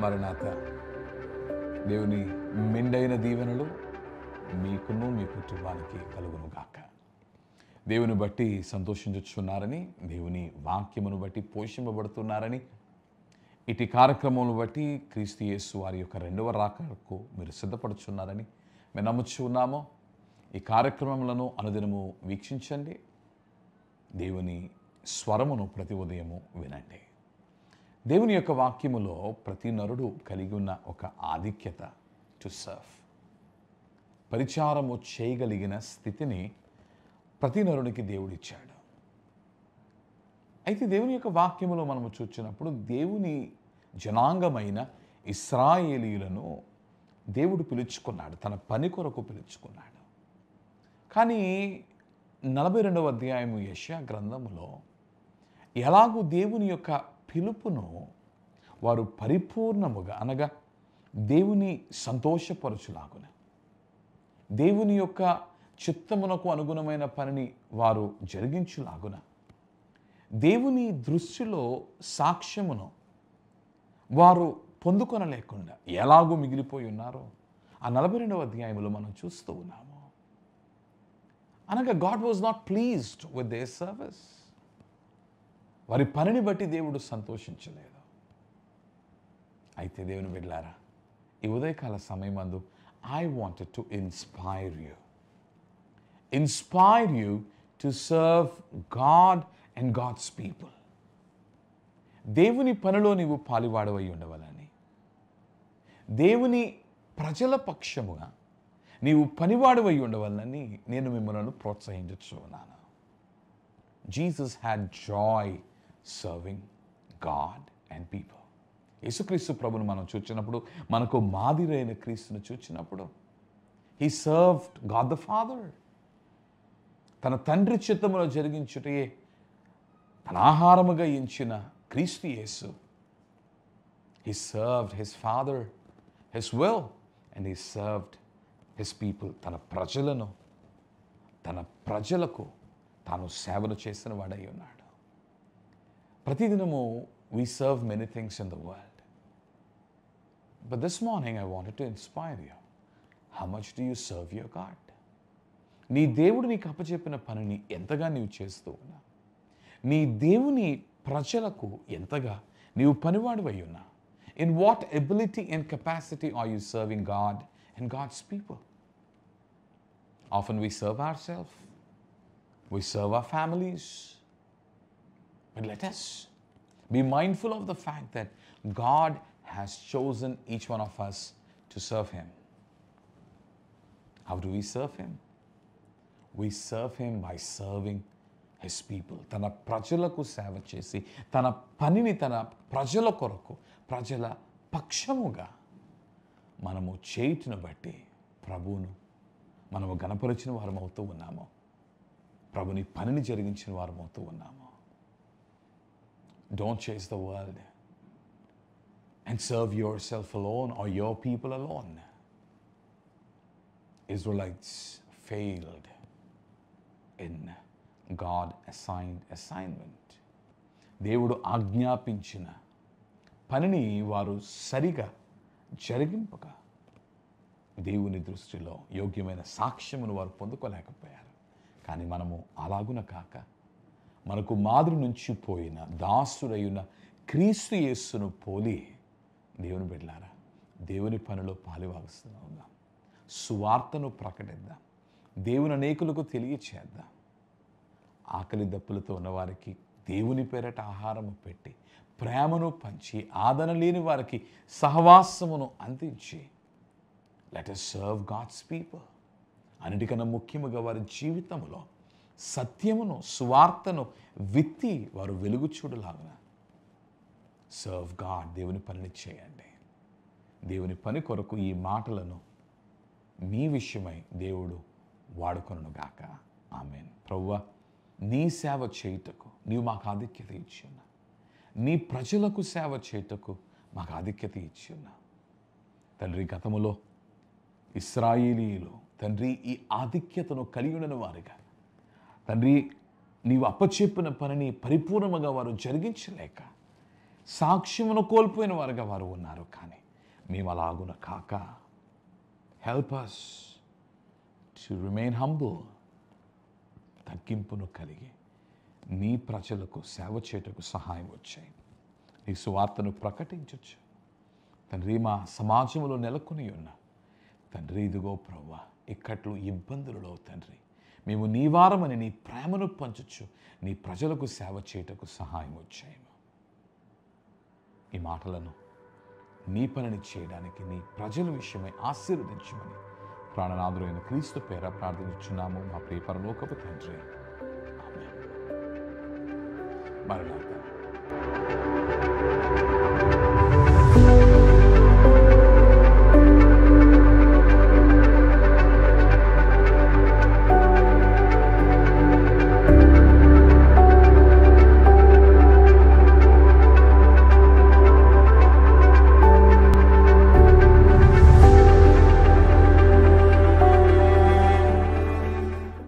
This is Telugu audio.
మరణాత. దేవుని మెండైన దీవెనలు మీకును మీ కుటుంబానికి కలుగును గాక. దేవుని బట్టి సంతోషించుచున్నారని, దేవుని వాక్యమును బట్టి పోషింపబడుతున్నారని, ఇటు కార్యక్రమమును బట్టి క్రీస్తు యేసు వారి యొక్క రెండవ రాకడకు మీరు సిద్ధపడుచున్నారని మేము నమ్ముచు ఉన్నాము. ఈ కార్యక్రమములను అనుదినము వీక్షించండి. దేవుని స్వరమును ప్రతి ఉదయము వినండి. దేవుని యొక్క వాక్యములో ప్రతి నరుడు కలిగి ఉన్న ఒక ఆధిక్యత టు సర్వ్, పరిచారము చేయగలిగిన స్థితిని ప్రతి నరునికి దేవుడిచ్చాడు. అయితే దేవుని యొక్క వాక్యములో మనము చూచినప్పుడు దేవుని జనాంగమైన ఇశ్రాయేలీయులను దేవుడు పిలుచుకున్నాడు, తన పని కొరకు పిలుచుకున్నాడు. కానీ 42వ అధ్యాయము యెషయా గ్రంథములో ఎలాగూ దేవుని యొక్క పిలుపును వారు పరిపూర్ణముగా అనగా దేవుని సంతోషపరచులాగున, దేవుని యొక్క చిత్తమునకు అనుగుణమైన పనిని వారు జరిగించులాగున, దేవుని దృష్టిలో సాక్ష్యమును వారు పొందుకొనలేకుండా ఎలాగూ మిగిలిపోయి ఉన్నారో ఆ 42వ అధ్యాయంలో మనం చూస్తూ ఉన్నాము. అనగా God was not pleased with their service. వారి పనిని బట్టి దేవుడు సంతోషించలేదు. అయితే దేవుని బిడ్డలారా, ఈ ఉదయకాల సమయమందు I wanted to inspire you to serve God and God's people. దేవుని పనిలో నీవు పాలివాడవై ఉండవాలని, దేవుని ప్రజల పక్షముగా నీవు పనివాడవై ఉండవాలని నేను మిమ్మల్ని ప్రోత్సహించచ్చు ఉన్నాను. Jesus had joy serving God and people. యేసుక్రీస్తు ప్రభును మనం చూచినప్పుడు, మనకు మాదిరైన క్రీస్తును చూచినప్పుడు, he served God the Father. తన తండ్రి చిత్తములో జరిగించుటే తన ఆహారముగా ఎంచిన క్రీస్తు యేసు, he served his Father, his will, and he served his people. తన ప్రజలను, తన ప్రజలకు తాను సేవను చేసిన వాడై ఉన్నాడు. ప్రతిదినము we serve many things in the world. But this morning I wanted to inspire you. How much do you serve your God? నీ దేవుడు నీకు అప్పచెప్పిన పనిని ఎంతగా నీవు చేస్తూ ఉన్నా, నీ దేవుని ప్రజలకు ఎంతగా నీవు పనివాడివై ఉన్నా. In what ability and capacity are you serving God and God's people? Often we serve ourselves, we serve our families. But let us be mindful of the fact that God has chosen each one of us to serve Him. How do we serve Him? We serve Him by serving His people. తన ప్రజలకు సేవ చేసి, తన పనిని తన ప్రజల కొరకు, ప్రజల పక్షముగా మనము చేయుటను బట్టి ప్రభువును మనము గణపరిచిన వారం అవుతూ ఉన్నాము. ప్రభుని పనిని జరిగించిన వారం అవుతూ ఉన్నాము. Don't chase the world and serve yourself alone or your people alone. Israelites failed in God-assigned assignment. దేవుడు ఆజ్ఞాపించిన పనిని వారు సరిగా జరిగింపక దేవుని దృష్టిలో యోగ్యమైన సాక్ష్యమును వారు పొందుకోలేకపోయారు. కానీ మనము అలాగున కాక, మనకు మాదిరి నుంచి పోయిన దాసుడైన క్రీస్తు యేసును పోలి దేవుని బిడ్డలారా, దేవుని పనిలో పాలువాగుస్తూ ఉందాం. సువార్తను ప్రకటిద్దాం. దేవుని అనేకులకు తెలియచేద్దాం. ఆకలి దప్పులతో ఉన్నవారికి దేవుని పేరట ఆహారము పెట్టి, ప్రేమను పంచి, ఆదరణ లేని వారికి సహవాసమును అందించి, let us serve God's people. అన్నిటికన్నా ముఖ్యముగా వారి జీవితంలో సత్యమును, సువార్తను విత్తి వారు వెలుగు చూడలాగున సర్వ్ గాడ్, దేవుని పనిని చేయండి. దేవుని పని కొరకు ఈ మాటలను మీ విషయమై దేవుడు వాడుకొనును గాక. ఆమేన్. ప్రభువా, నీ సేవ చేయుటకు నీవు మాకు ఆధిక్యత ఇచ్చి ఉన్నా, నీ ప్రజలకు సేవ చేయుటకు మాకు ఆధిక్యత ఇచ్చి ఉన్నా. తండ్రి, గతములో ఇశ్రాయేలీయులు తండ్రి ఈ ఆధిక్యతను కలిగి ఉన్న వారిగా, తండ్రి నీవు అప్పచెప్పిన పనిని పరిపూర్ణముగా వారు జరిగించలేక సాక్ష్యమును కోల్పోయిన వారుగా వారు ఉన్నారు. కానీ మేము అలాగున కాక, help us to remain humble, తగ్గింపును కలిగి నీ ప్రజలకు సేవ చేయుటకు సహాయం వచ్చాయి. నీ సువార్తను ప్రకటించవచ్చు తండ్రి. మా సమాజంలో నెలకొని ఉన్న తండ్రి, ఇదిగో ప్రభువా, ఇక్కట్లు ఇబ్బందులలో తండ్రి మేము నీ వారమని నీ ప్రేమను పంచుచు నీ ప్రజలకు సేవ చేయుటకు సహాయం వచ్చాయి. ఈ మాటలను నీ పనిని చేయడానికి నీ ప్రజల విషయమై ఆశీర్వదించమని ప్రాణనాథుడైన క్రీస్తు పేర ప్రార్థించున్నాము మా ప్రియ పరలోకపు తండ్రి. ఆమేన్. మరణాత.